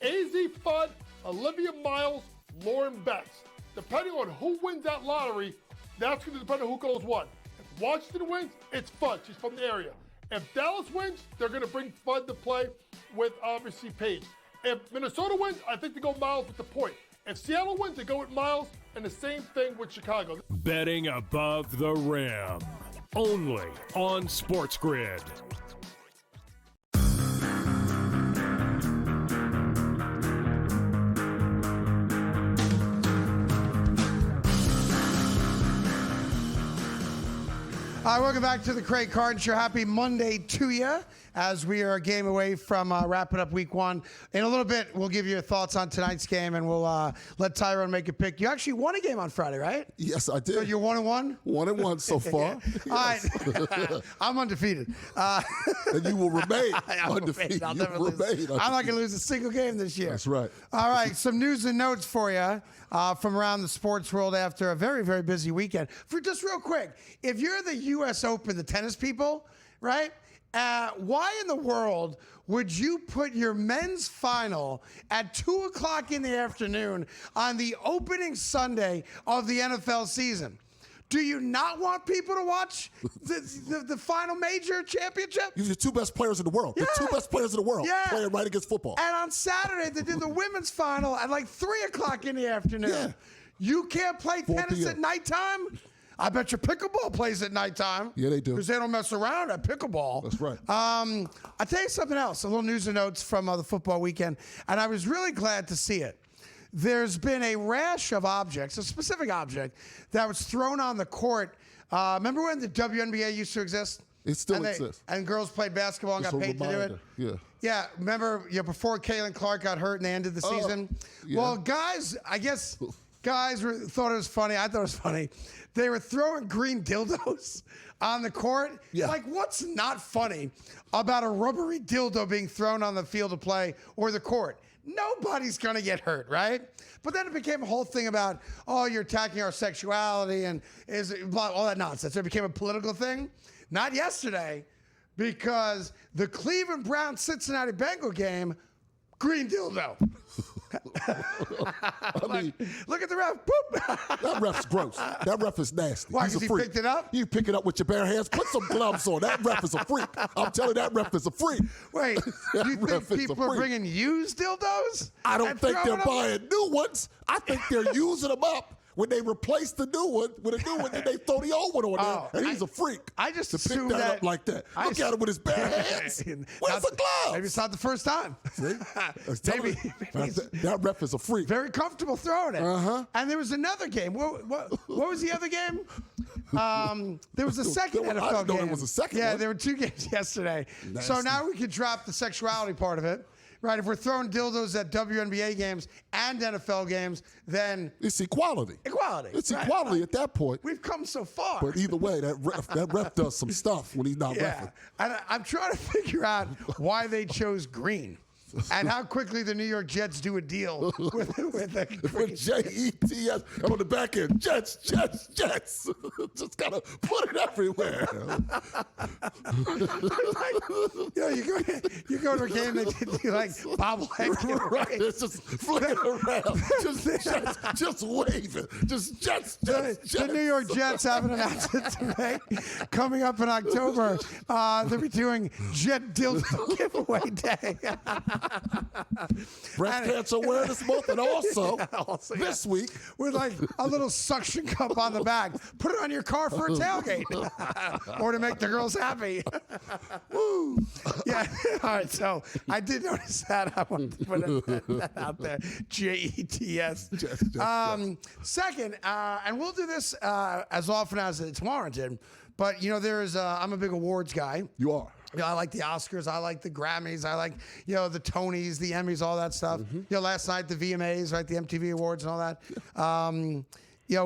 AZ Fudd, Olivia Miles, Lauren Betts. Depending on who wins that lottery, that's going to depend on who goes what. If Washington wins, it's Fudd. She's from the area. If Dallas wins, they're going to bring Fudd to play with, obviously, Paige. If Minnesota wins, I think they go Miles with the point. If Seattle wins, they go with Miles, and the same thing with Chicago. Betting above the rim, only on SportsGrid. All right, welcome back to the Craig Carton Show. Happy Monday to you as we are a game away from wrapping up week one. In a little bit, we'll give you your thoughts on tonight's game, and we'll let Tyrone make a pick. You actually won a game on Friday, right? Yes, I did. So you're 1-1? 1-1 so far. All right. I'm undefeated. And you will remain undefeated. I'm not going to lose a single game this year. That's right. All right, some news and notes for you. From around the sports world after a very, very busy weekend. For just real quick, if you're the U.S. Open, the tennis people, right? Why in the world would you put your men's final at 2 o'clock in the afternoon on the opening Sunday of the NFL season? Do you not want people to watch the final major championship? You're the two best players in the world. Yeah. The two best players in the world playing right against football. And on Saturday, they did the women's final at like 3 o'clock in the afternoon. Yeah. You can't play tennis at nighttime? I bet your pickleball plays at nighttime. Yeah, they do. Because they don't mess around at pickleball. That's right. I'll tell you something else, a little news and notes from the football weekend, and I was really glad to see it. There's been a rash of objects, a specific object, that was thrown on the court. Remember when the WNBA used to exist? It still exists. And girls played basketball and Just got paid to do it? Yeah. Yeah, remember before Caitlin Clark got hurt and they ended the season? Yeah. Well, guys, I guess thought it was funny. I thought it was funny. They were throwing green dildos on the court. Yeah. Like, what's not funny about a rubbery dildo being thrown on the field of play or the court? Nobody's going to get hurt, right? But then it became a whole thing about, oh, you're attacking our sexuality and all that nonsense. It became a political thing. Not yesterday, because the Cleveland Browns-Cincinnati Bengal game, green dildo. Look at the ref. Boop. That ref's gross. That ref is nasty. Why, He's a because he freak. picked it up? You pick it up with your bare hands. Put some gloves on. That ref is a freak. I'm telling you, that ref is a freak. Wait, you think people are bringing used dildos? I don't think they're buying new ones. I think they're using them up. When they replace the new one with a new one, then they throw the old one on there, and he's a freak. I just to pick assumed that up like that. Look at him with his bare hands. Where's the glove? Maybe it's not the first time. See? Maybe that ref is a freak. Very comfortable throwing it. Uh-huh. And there was another game. What was the other game? There was a second NFL game. I didn't know there was a second one. Yeah, there were two games yesterday. Nasty. So now we can drop the sexuality part of it. Right, if we're throwing dildos at WNBA games and NFL games, then it's equality. Equality. It's equality at that point. We've come so far. But either way, that ref does some stuff when he's not reffing. And I'm trying to figure out why they chose green. And how quickly the New York Jets do a deal with Jets on the back end. Jets. Just gotta put it everywhere. You go to a game that you like bobblehead. Right. It's just flicking around. Just waving. Just Jets. The New York Jets have an announcement to make. Coming up in October, they'll be doing Jet Dildo Giveaway Day. Breast Cancer Awareness Month, and also this week with like a little suction cup on the back. Put it on your car for a tailgate or to make the girls happy. Woo! Yeah. All right. So I did notice that. I wanted to put that out there. JETS. Second, and we'll do this as often as it's warranted. But I'm a big awards guy. You are. I like the Oscars. I like the Grammys. I like, the Tonys, the Emmys, all that stuff. Last night, the VMAs, right? The MTV Awards and all that.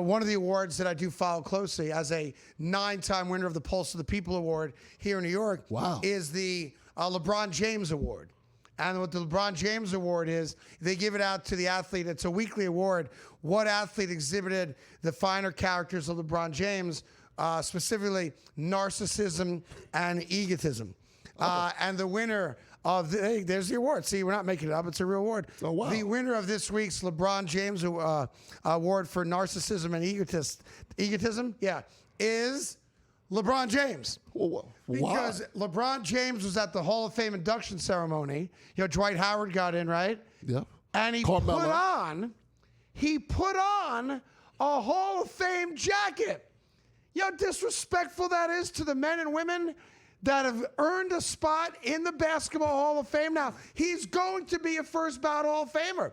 One of the awards that I do follow closely as a 9-time winner of the Pulse of the People Award here in New York is the LeBron James Award. And what the LeBron James Award is, they give it out to the athlete. It's a weekly award. What athlete exhibited the finer characters of LeBron James, specifically narcissism and egotism. And the winner of there's the award. See, we're not making it up. It's a real award. Oh, wow. The winner of this week's LeBron James Award for narcissism and egotism, is LeBron James. Why? Because LeBron James was at the Hall of Fame induction ceremony. Dwight Howard got in, right? Yep. And he put on a Hall of Fame jacket. You know how disrespectful that is to the men and women that have earned a spot in the Basketball Hall of Fame. Now, he's going to be a first ballot Hall of Famer.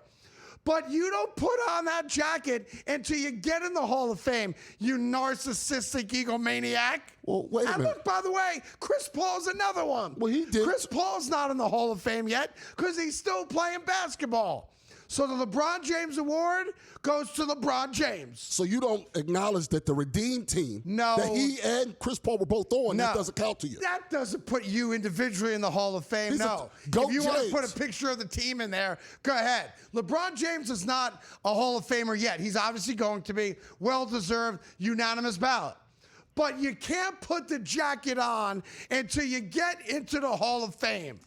But you don't put on that jacket until you get in the Hall of Fame, you narcissistic egomaniac. Well, wait a minute. Look, by the way, Chris Paul's another one. Well, he did. Chris Paul's not in the Hall of Fame yet because he's still playing basketball. So the LeBron James Award goes to LeBron James. So you don't acknowledge that the Redeem team that he and Chris Paul were both on, that doesn't count to you. That doesn't put you individually in the Hall of Fame, He's no. Go if you want to James. put a picture of the team in there, go ahead. LeBron James is not a Hall of Famer yet. He's obviously going to be well-deserved, unanimous ballot. But you can't put the jacket on until you get into the Hall of Fame.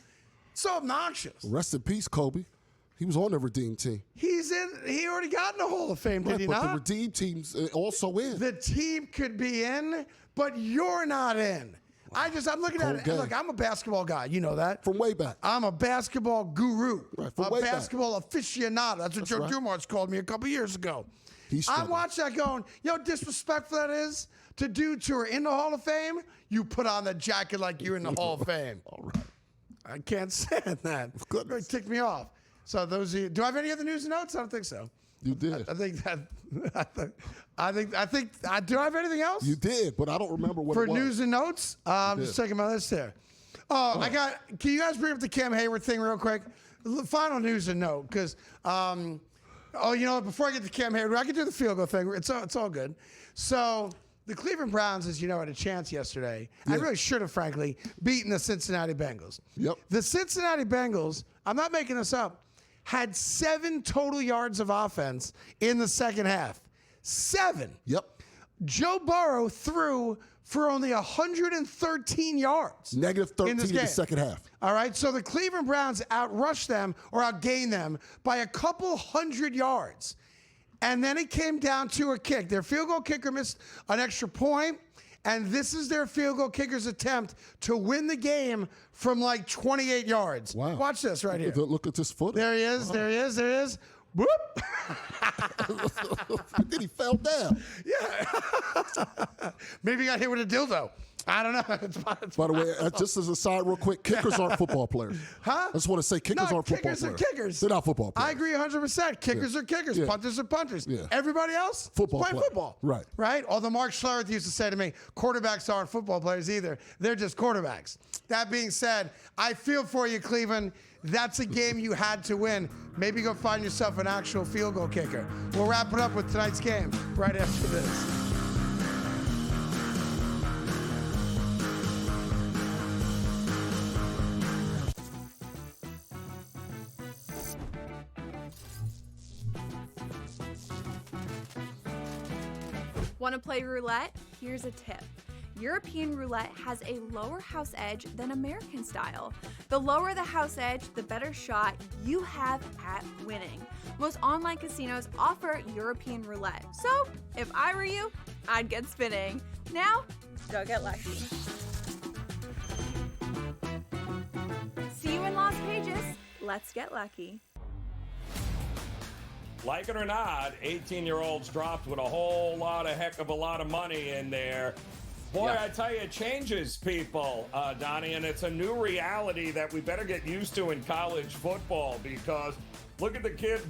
So obnoxious. Rest in peace, Kobe. He was on the Redeem team. He already got in the Hall of Fame, did he but not? the Redeem team's also in. The team could be in, but you're not in. I'm looking at it. Game. Look, I'm a basketball guy. You know that. From way back. I'm a basketball guru. Right, from a way basketball aficionado. That's what Joe Dumars called me a couple years ago. I watched that going, you know how disrespectful that is to dudes who are in the Hall of Fame? You put on the jacket like you're in the Hall of Fame. All right. I can't stand that. Goodness. It really ticked me off. So those of you, do I have any other news and notes? I don't think so. You did. I think do I have anything else? You did, but I don't remember what For it was. news and notes? I'm just checking my list here. Can you guys bring up the Cam Hayward thing real quick? Final news and note, because, before I get to Cam Hayward, I can do the field goal thing. It's all good. So the Cleveland Browns, as you know, had a chance yesterday. Yeah. I really should have, frankly, beaten the Cincinnati Bengals. Yep. The Cincinnati Bengals, I'm not making this up, had 7 total yards of offense in the second half. 7. Yep. Joe Burrow threw for only 113 yards. Negative 13 in the second half. All right, so the Cleveland Browns outrushed them or outgained them by a couple hundred yards. And then it came down to a kick. Their field goal kicker missed an extra point, and this is their field goal kicker's attempt to win the game from like 28 yards. Wow. Watch this right here. Look at this footage. There he is, there he is, there he is. Whoop. Then he fell down. Yeah. Maybe he got hit with a dildo. I don't know. By the way, just as a side real quick, kickers aren't football players. Huh? I just want to say kickers aren't football kickers players. Are kickers. They're not football players. I agree 100%. Kickers are kickers. Yeah. Punters are punters. Yeah. Everybody else? Football playing player. football. Right. Right? Although Mark Schlereth used to say to me, quarterbacks aren't football players either. They're just quarterbacks. That being said, I feel for you, Cleveland. That's a game you had to win. Maybe go find yourself an actual field goal kicker. We'll wrap it up with tonight's game right after this. Want to play roulette? Here's a tip. European roulette has a lower house edge than American style. The lower the house edge, the better shot you have at winning. Most online casinos offer European roulette. So, if I were you, I'd get spinning. Now, go get lucky. See you in Las Vegas. Let's get lucky. Like it or not, 18-year-olds dropped with a whole heck of a lot of money in there. Boy, yeah. I tell you, it changes people, Donnie, and it's a new reality that we better get used to in college football because look at the kid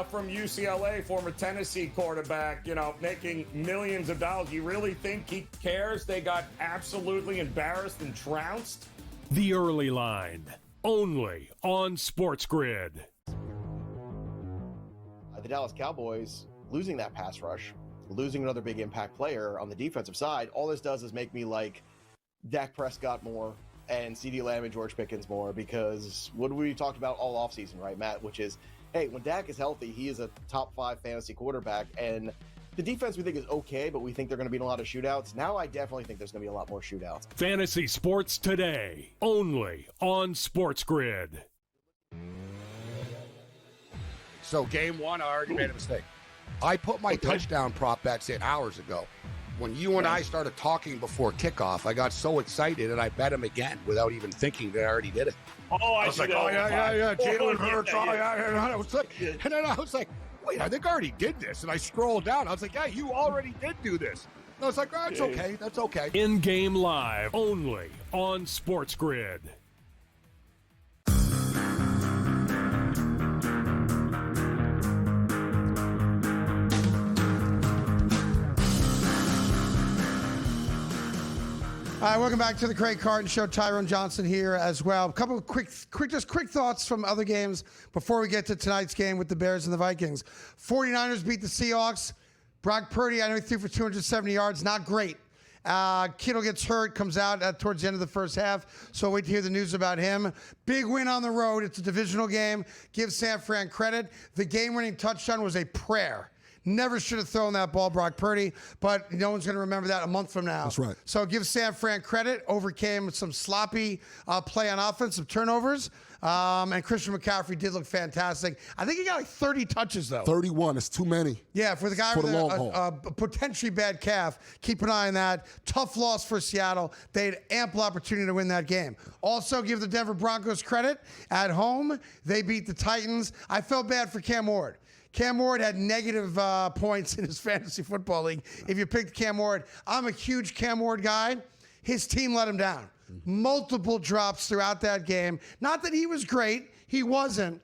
from UCLA, former Tennessee quarterback, making millions of dollars. You really think he cares? They got absolutely embarrassed and trounced? The Early Line, only on SportsGrid. The Dallas Cowboys losing that pass rush, losing another big impact player on the defensive side, all this does is make me like Dak Prescott more and CeeDee Lamb and George Pickens more, because what we talked about all offseason, right, Matt, which is, hey, when Dak is healthy, he is a top 5 fantasy quarterback, and the defense we think is okay, but we think they're going to be in a lot of shootouts. Now I definitely think there's going to be a lot more shootouts. Fantasy Sports Today, only on SportsGrid. So game one, I already made a mistake. I put my touchdown prop bets in hours ago. When you and I started talking before kickoff, I got so excited and I bet him again without even thinking that I already did it. Oh, I was like, yeah, Jalen Hurts. I was like, and then I was like, wait, I think I already did this. And I scrolled down. I was like, yeah, you already did do this. And I was like, that's okay. That's okay. In-game live, only on SportsGrid. All right, welcome back to the Craig Carton Show. Tyrone Johnson here as well. A couple of quick thoughts from other games before we get to tonight's game with the Bears and the Vikings. 49ers beat the Seahawks. Brock Purdy, I know he threw for 270 yards. Not great. Kittle gets hurt, comes out towards the end of the first half, so wait to hear the news about him. Big win on the road. It's a divisional game. Give San Fran credit. The game-winning touchdown was a prayer. Never should have thrown that ball, Brock Purdy, but no one's going to remember that a month from now. That's right. So give San Fran credit. Overcame some sloppy play on offensive turnovers. And Christian McCaffrey did look fantastic. I think he got like 30 touches, though. 31. It's too many. Yeah, for the guy for with the long a haul. potentially bad calf, keep an eye on that. Tough loss for Seattle. They had ample opportunity to win that game. Also, give the Denver Broncos credit. At home, they beat the Titans. I felt bad for Cam Ward. Cam Ward had negative points in his fantasy football league. If you picked Cam Ward, I'm a huge Cam Ward guy. His team let him down. Multiple drops throughout that game. Not that he was great. He wasn't.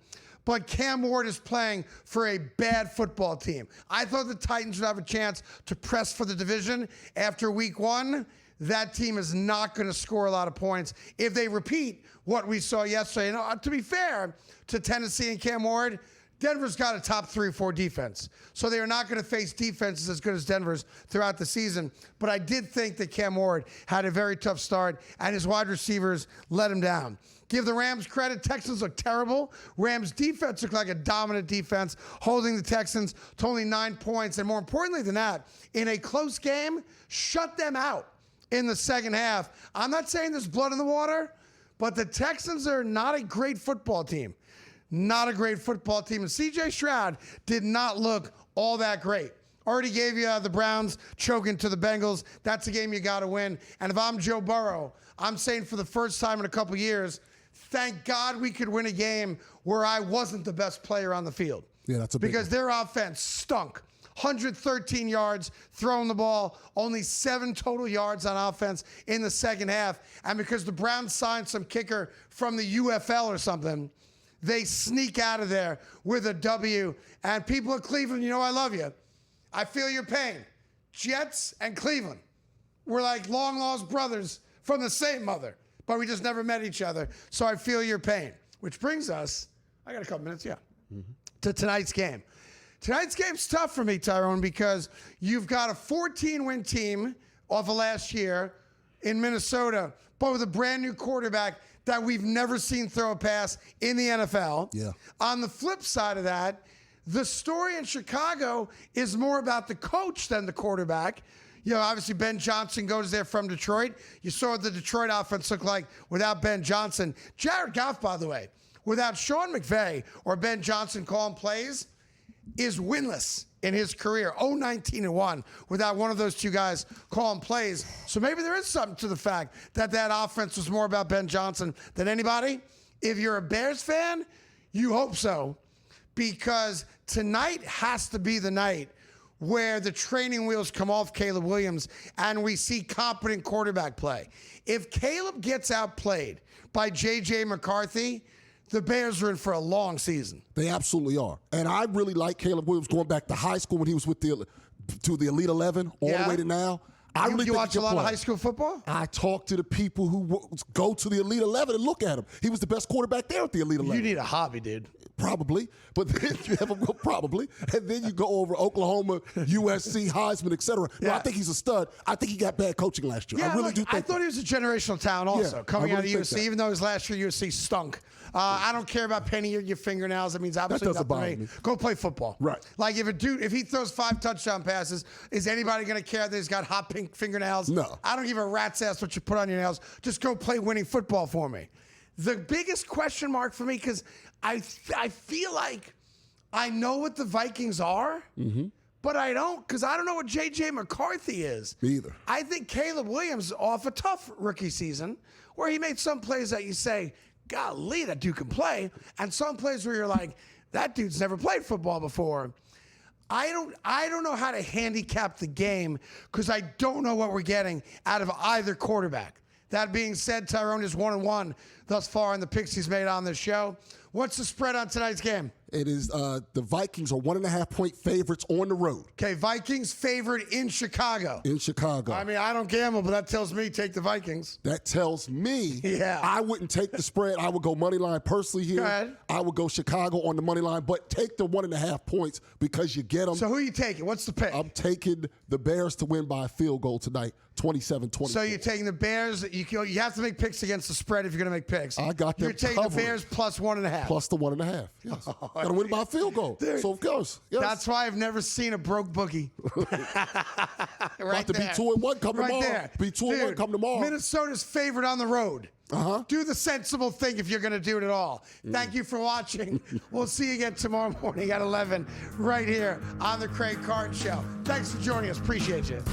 But Cam Ward is playing for a bad football team. I thought the Titans would have a chance to press for the division after week one. That team is not going to score a lot of points if they repeat what we saw yesterday. And to be fair to Tennessee and Cam Ward, Denver's got a top 3 or 4 defense. So they are not going to face defenses as good as Denver's throughout the season. But I did think that Cam Ward had a very tough start, and his wide receivers let him down. Give the Rams credit. Texans look terrible. Rams defense looked like a dominant defense, holding the Texans to only 9 points. And more importantly than that, in a close game, shut them out in the second half. I'm not saying there's blood in the water, but the Texans are not a great football team. Not a great football team. And C.J. Stroud did not look all that great. Already gave you the Browns choking to the Bengals. That's a game you got to win. And if I'm Joe Burrow, I'm saying for the first time in a couple years, thank God we could win a game where I wasn't the best player on the field. Yeah, that's a big because their offense stunk. 113 yards throwing the ball, only 7 total yards on offense in the second half. And because the Browns signed some kicker from the UFL or something, they sneak out of there with a W. And people of Cleveland, you know I love you. I feel your pain. Jets and Cleveland were like long-lost brothers from the same mother, but we just never met each other. So I feel your pain. Which brings us, I got a couple minutes, to tonight's game. Tonight's game's tough for me, Tyrone, because you've got a 14-win team off of last year in Minnesota, but with a brand-new quarterback that we've never seen throw a pass in the NFL. Yeah. On the flip side of that, the story in Chicago is more about the coach than the quarterback. You know, obviously Ben Johnson goes there from Detroit. You saw what the Detroit offense looked like without Ben Johnson. Jared Goff, by the way, without Sean McVay or Ben Johnson calling plays, is winless in his career. 0-19-1 without one of those two guys calling plays. So maybe there is something to the fact that that offense was more about Ben Johnson than anybody. If you're a Bears fan, you hope so, because tonight has to be the night where the training wheels come off Caleb Williams and we see competent quarterback play. If Caleb gets outplayed by J.J. McCarthy, the Bears are in for a long season. They absolutely are. And I really like Caleb Williams going back to high school when he was with the Elite 11 all the way to now. I really you watch a lot of high school football? I talk to the people who go to the Elite 11 and look at him. He was the best quarterback there at the Elite 11. You need a hobby, dude. Probably. But then you have probably. And then you go over Oklahoma, USC, Heisman, etc. Yeah. No, I think he's a stud. I think he got bad coaching last year. Yeah, I really do think I thought he was a generational talent also, coming out of USC, even though his last year USC stunk. I don't care about penny your fingernails. That means absolutely nothing to me. Go play football. Right. Like if he throws 5 touchdown passes, is anybody going to care that he's got hot pink fingernails? No. I don't give a rat's ass what you put on your nails. Just go play winning football for me. The biggest question mark for me, because I feel like I know what the Vikings are, but I don't, because I don't know what J.J. McCarthy is. Me either. I think Caleb Williams off a tough rookie season where he made some plays that you say, golly, that dude can play, and some plays where you're like, that dude's never played football before. I don't know how to handicap the game because I don't know what we're getting out of either quarterback. That being said, Tyrone is 1-1 thus far in the picks he's made on this show. What's the spread on tonight's game? It is the Vikings are 1.5-point favorites on the road. Okay, Vikings favored in Chicago. In Chicago. I mean, I don't gamble, but that tells me take the Vikings. That tells me Yeah. I wouldn't take the spread. I would go money line personally here. Go ahead. I would go Chicago on the money line, but take the 1.5 points because you get them. So who are you taking? What's the pick? I'm taking the Bears to win by a field goal tonight, 27-24. So you're taking the Bears. You have to make picks against the spread if you're going to make picks. I got them You're taking covered. the Bears plus 1.5. Plus the 1.5. Yes. Got to win by a field goal. Dude, so of course. Yes. That's why I've never seen a broke bookie. About to be 2-1 come right tomorrow. there. Be 2-1 come tomorrow. Minnesota's favored on the road. Do the sensible thing if you're going to do it at all. Thank you for watching. We'll see you again tomorrow morning at 11 right here on the Craig Carton Show. Thanks for joining us. Appreciate you.